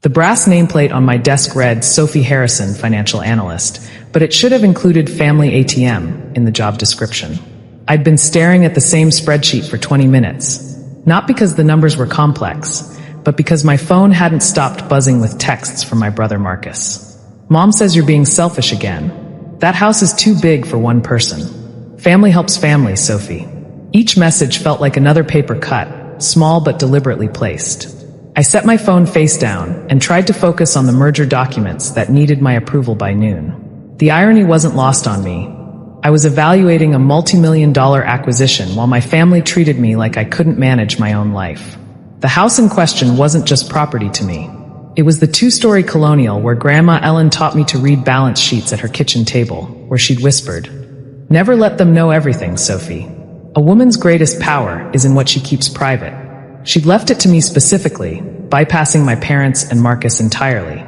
The brass nameplate on my desk read Sophie Harrison, financial analyst, but it should have included family ATM in the job description. I'd been staring at the same spreadsheet for 20 minutes, not because the numbers were complex, but because my phone hadn't stopped buzzing with texts from my brother Marcus. Mom says you're being selfish again. That house is too big for one person. Family helps family, Sophie. Each message felt like another paper cut, small but deliberately placed. I set my phone face down and tried to focus on the merger documents that needed my approval by noon. The irony wasn't lost on me. I was evaluating a multi-million-dollar acquisition while my family treated me like I couldn't manage my own life. The house in question wasn't just property to me. It was the two-story colonial where Grandma Ellen taught me to read balance sheets at her kitchen table, where she'd whispered, "Never let them know everything, Sophie. A woman's greatest power is in what she keeps private." She'd left it to me specifically, bypassing my parents and Marcus entirely.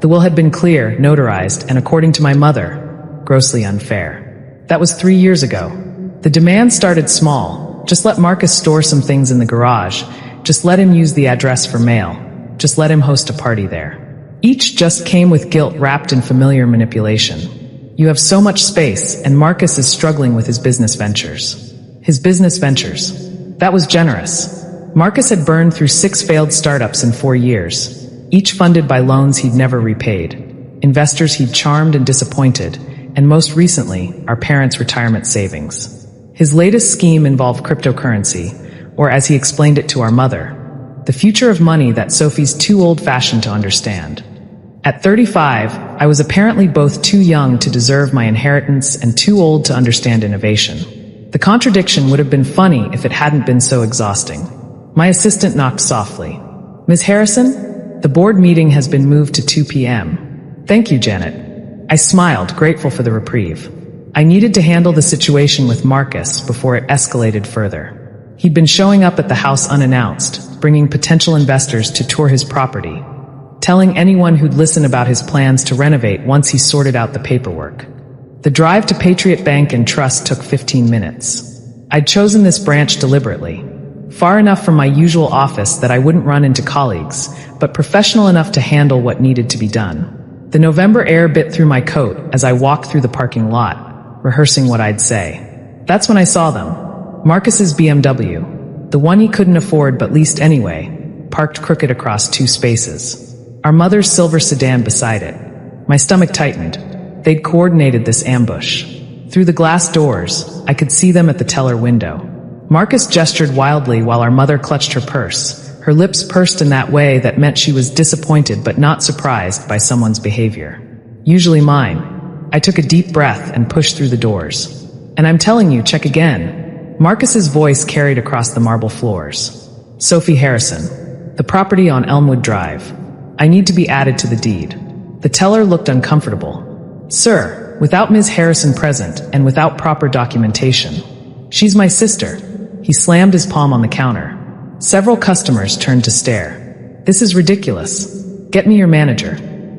The will had been clear, notarized, and according to my mother, grossly unfair. That was 3 years ago. The demand started small. Just let Marcus store some things in the garage. Just let him use the address for mail. Just let him host a party there. Each just came with guilt wrapped in familiar manipulation. You have so much space, and Marcus is struggling with his business ventures. His business ventures. That was generous. Marcus had burned through 6 failed startups in 4 years, each funded by loans he'd never repaid, investors he'd charmed and disappointed, and most recently, our parents' retirement savings. His latest scheme involved cryptocurrency, or as he explained it to our mother, the future of money that Sophie's too old-fashioned to understand. At 35, I was apparently both too young to deserve my inheritance and too old to understand innovation. The contradiction would have been funny if it hadn't been so exhausting. My assistant knocked softly. "Ms. Harrison, the board meeting has been moved to 2 p.m. "Thank you, Janet." I smiled, grateful for the reprieve. I needed to handle the situation with Marcus before it escalated further. He'd been showing up at the house unannounced, bringing potential investors to tour his property, telling anyone who'd listen about his plans to renovate once he sorted out the paperwork. The drive to Patriot Bank and Trust took 15 minutes. I'd chosen this branch deliberately. Far enough from my usual office that I wouldn't run into colleagues, but professional enough to handle what needed to be done. The November air bit through my coat as I walked through the parking lot, rehearsing what I'd say. That's when I saw them. Marcus's BMW, the one he couldn't afford but leased anyway, parked crooked across 2 spaces. Our mother's silver sedan beside it. My stomach tightened. They'd coordinated this ambush. Through the glass doors, I could see them at the teller window. Marcus gestured wildly while our mother clutched her purse, her lips pursed in that way that meant she was disappointed but not surprised by someone's behavior. Usually mine. I took a deep breath and pushed through the doors. "And I'm telling you, check again." Marcus's voice carried across the marble floors. "Sophie Harrison. The property on Elmwood Drive. I need to be added to the deed." The teller looked uncomfortable. "Sir, without Ms. Harrison present and without proper documentation." "She's my sister." He slammed his palm on the counter. Several customers turned to stare. "This is ridiculous. Get me your manager."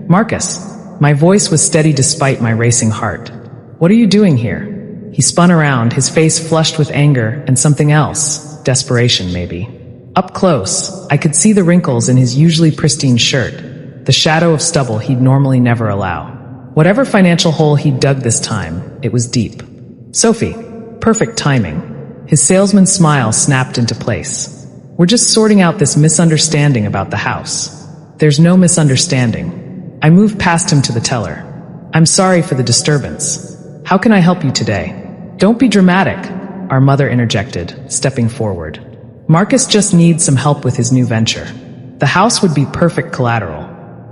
"Marcus." My voice was steady despite my racing heart. "What are you doing here?" He spun around, his face flushed with anger and something else, desperation maybe. Up close, I could see the wrinkles in his usually pristine shirt, the shadow of stubble he'd normally never allow. Whatever financial hole he'd dug this time, it was deep. "Sophie." Perfect timing. His salesman's smile snapped into place. "We're just sorting out this misunderstanding about the house." "There's no misunderstanding." I moved past him to the teller. "I'm sorry for the disturbance. How can I help you today?" "Don't be dramatic," our mother interjected, stepping forward. "Marcus just needs some help with his new venture. The house would be perfect collateral."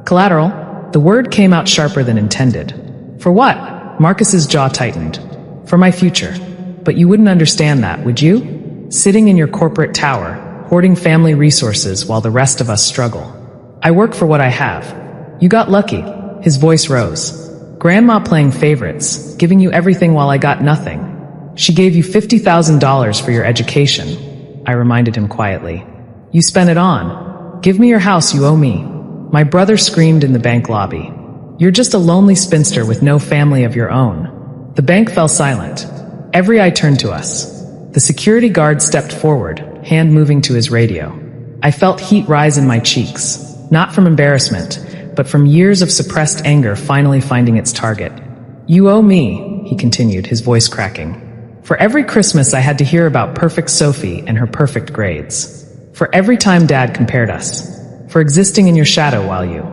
"Collateral?" The word came out sharper than intended. "For what?" Marcus's jaw tightened. "For my future." "But you wouldn't understand that, would you? Sitting in your corporate tower, hoarding family resources while the rest of us struggle. I work for what I have. You got lucky." His voice rose. "Grandma playing favorites, giving you everything while I got nothing. She gave you $50,000 for your education," I reminded him quietly. "You spent it on. Give me your house, you owe me." My brother screamed in the bank lobby. "You're just a lonely spinster with no family of your own." The bank fell silent. Every eye turned to us. The security guard stepped forward, hand moving to his radio. I felt heat rise in my cheeks. Not from embarrassment, but from years of suppressed anger finally finding its target. "You owe me," he continued, his voice cracking. "For every Christmas I had to hear about perfect Sophie and her perfect grades. For every time Dad compared us. For existing in your shadow while you—"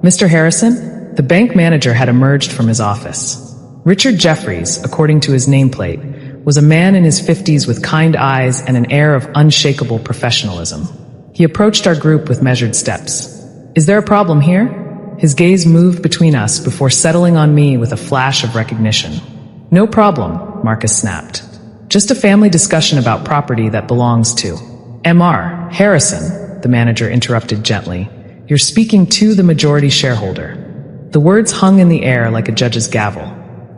"Mr. Harrison?" The bank manager had emerged from his office. Richard Jeffries, according to his nameplate, was a man in his 50s with kind eyes and an air of unshakable professionalism. He approached our group with measured steps. "Is there a problem here?" His gaze moved between us before settling on me with a flash of recognition. "No problem," Marcus snapped. "Just a family discussion about property that belongs to—" "Mr. Harrison," the manager interrupted gently. "You're speaking to the majority shareholder." The words hung in the air like a judge's gavel.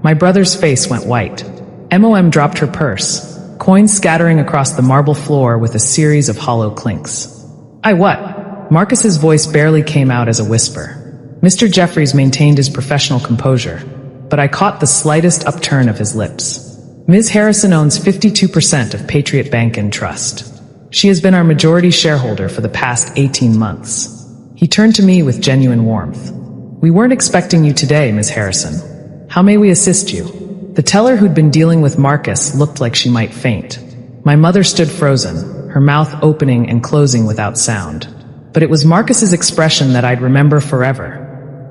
My brother's face went white. Mom dropped her purse, coins scattering across the marble floor with a series of hollow clinks. "I what?" Marcus's voice barely came out as a whisper. Mr. Jeffries maintained his professional composure, but I caught the slightest upturn of his lips. "Ms. Harrison owns 52% of Patriot Bank and Trust. She has been our majority shareholder for the past 18 months. He turned to me with genuine warmth. "We weren't expecting you today, Ms. Harrison. How may we assist you?" The teller who'd been dealing with Marcus looked like she might faint. My mother stood frozen, her mouth opening and closing without sound. But it was Marcus's expression that I'd remember forever.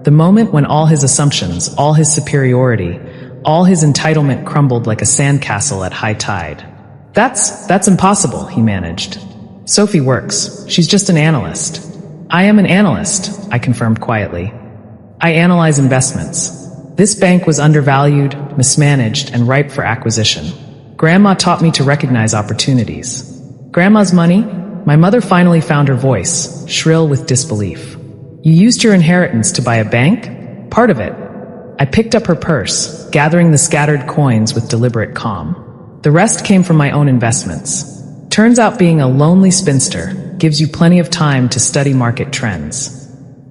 The moment when all his assumptions, all his superiority, all his entitlement crumbled like a sandcastle at high tide. That's impossible," he managed. "Sophie works. She's just an analyst." "I am an analyst," I confirmed quietly. "I analyze investments. This bank was undervalued, mismanaged, and ripe for acquisition. Grandma taught me to recognize opportunities." "Grandma's money?" My mother finally found her voice, shrill with disbelief. "You used your inheritance to buy a bank?" "Part of it." I picked up her purse, gathering the scattered coins with deliberate calm. "The rest came from my own investments. Turns out being a lonely spinster gives you plenty of time to study market trends."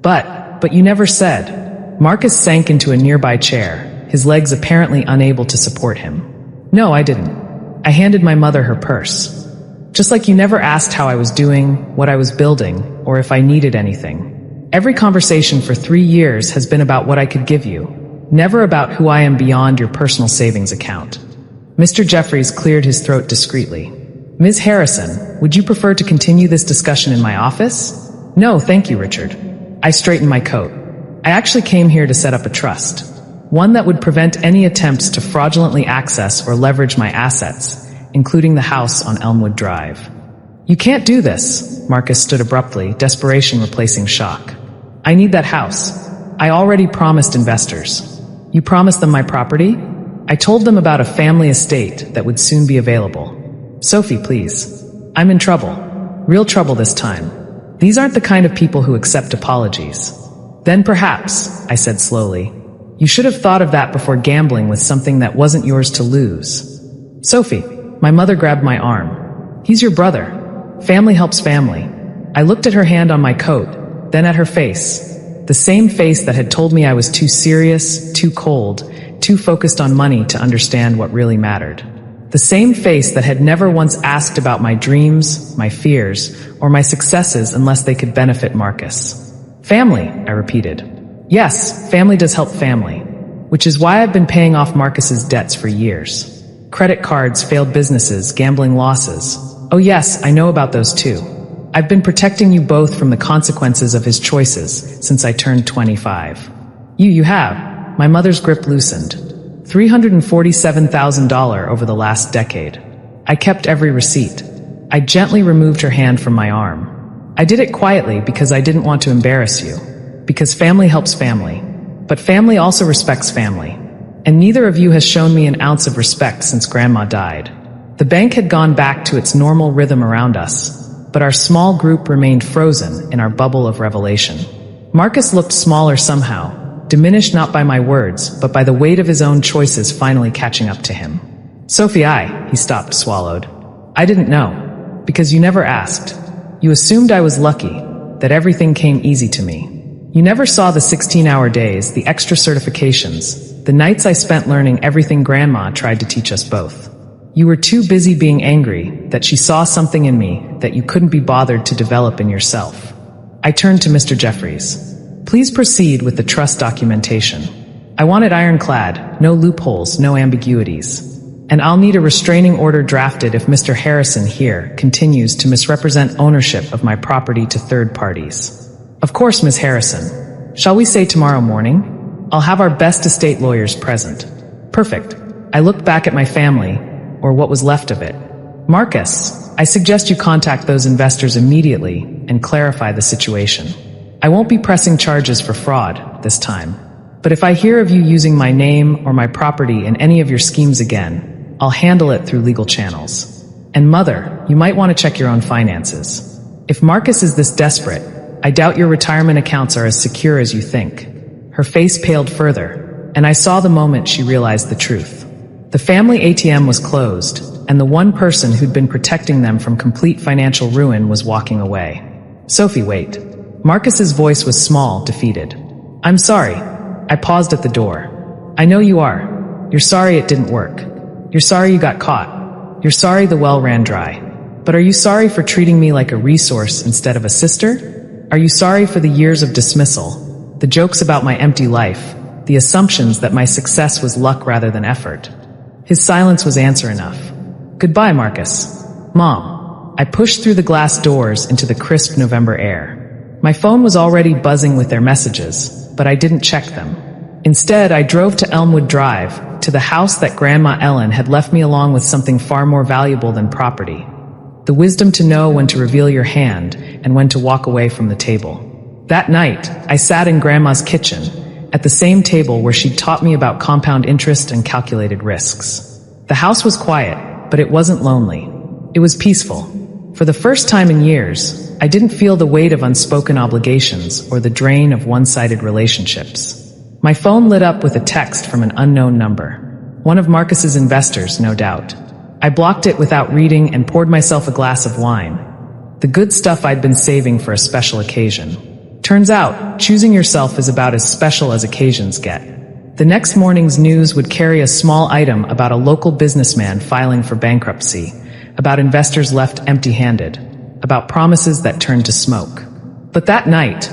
But you never said." Marcus sank into a nearby chair, his legs apparently unable to support him. "No, I didn't." I handed my mother her purse. "Just like you never asked how I was doing, what I was building, or if I needed anything. Every conversation for 3 years has been about what I could give you, never about who I am beyond your personal savings account." Mr. Jeffries cleared his throat discreetly. "Ms. Harrison, would you prefer to continue this discussion in my office?" "No, thank you, Richard." I straightened my coat. "I actually came here to set up a trust. One that would prevent any attempts to fraudulently access or leverage my assets, including the house on Elmwood Drive." "You can't do this," Marcus stood abruptly, desperation replacing shock. "I need that house. I already promised investors." "You promised them my property?" "I told them about a family estate that would soon be available." "Sophie, please. I'm in trouble. Real trouble this time. These aren't the kind of people who accept apologies." "Then perhaps," I said slowly, "you should have thought of that before gambling with something that wasn't yours to lose." "Sophie," my mother grabbed my arm. "He's your brother. Family helps family." I looked at her hand on my coat, then at her face. The same face that had told me I was too serious, too cold, too focused on money to understand what really mattered. The same face that had never once asked about my dreams, my fears, or my successes unless they could benefit Marcus. "Family," I repeated. "Yes, family does help family. Which is why I've been paying off Marcus's debts for years. Credit cards, failed businesses, gambling losses. Oh yes, I know about those too. I've been protecting you both from the consequences of his choices since I turned 25. You have." My mother's grip loosened. $347,000 over the last decade. I kept every receipt. I gently removed her hand from my arm. I did it quietly because I didn't want to embarrass you. Because family helps family. But family also respects family. And neither of you has shown me an ounce of respect since Grandma died. The bank had gone back to its normal rhythm around us, but our small group remained frozen in our bubble of revelation. Marcus looked smaller somehow, diminished not by my words, but by the weight of his own choices finally catching up to him. "Sophie, he stopped, swallowed. "I didn't know. Because you never asked. You assumed I was lucky, that everything came easy to me. You never saw the 16-hour days, the extra certifications, the nights I spent learning everything Grandma tried to teach us both. You were too busy being angry that she saw something in me that you couldn't be bothered to develop in yourself. I turned to Mr. Jeffries. Please proceed with the trust documentation. I want it ironclad, no loopholes, no ambiguities. And I'll need a restraining order drafted if Mr. Harrison here continues to misrepresent ownership of my property to third parties. Of course, Ms. Harrison. Shall we say tomorrow morning? I'll have our best estate lawyers present. Perfect. I looked back at my family, or what was left of it. Marcus, I suggest you contact those investors immediately and clarify the situation. I won't be pressing charges for fraud this time, but if I hear of you using my name or my property in any of your schemes again, I'll handle it through legal channels. And Mother, you might want to check your own finances. If Marcus is this desperate, I doubt your retirement accounts are as secure as you think. Her face paled further, and I saw the moment she realized the truth. The family ATM was closed, and the one person who'd been protecting them from complete financial ruin was walking away. Sophie, wait. Marcus's voice was small, defeated. I'm sorry. I paused at the door. I know you are. You're sorry it didn't work. You're sorry you got caught. You're sorry the well ran dry. But are you sorry for treating me like a resource instead of a sister? Are you sorry for the years of dismissal, the jokes about my empty life, the assumptions that my success was luck rather than effort? His silence was answer enough. Goodbye, Marcus. Mom. I pushed through the glass doors into the crisp November air. My phone was already buzzing with their messages, but I didn't check them. Instead, I drove to Elmwood Drive, to the house that Grandma Ellen had left me along with something far more valuable than property. The wisdom to know when to reveal your hand and when to walk away from the table. That night, I sat in Grandma's kitchen, at the same table where she'd taught me about compound interest and calculated risks. The house was quiet, but it wasn't lonely. It was peaceful. For the first time in years, I didn't feel the weight of unspoken obligations or the drain of one-sided relationships. My phone lit up with a text from an unknown number. One of Marcus's investors, no doubt. I blocked it without reading and poured myself a glass of wine. The good stuff I'd been saving for a special occasion. Turns out, choosing yourself is about as special as occasions get. The next morning's news would carry a small item about a local businessman filing for bankruptcy, about investors left empty-handed, about promises that turned to smoke. But that night,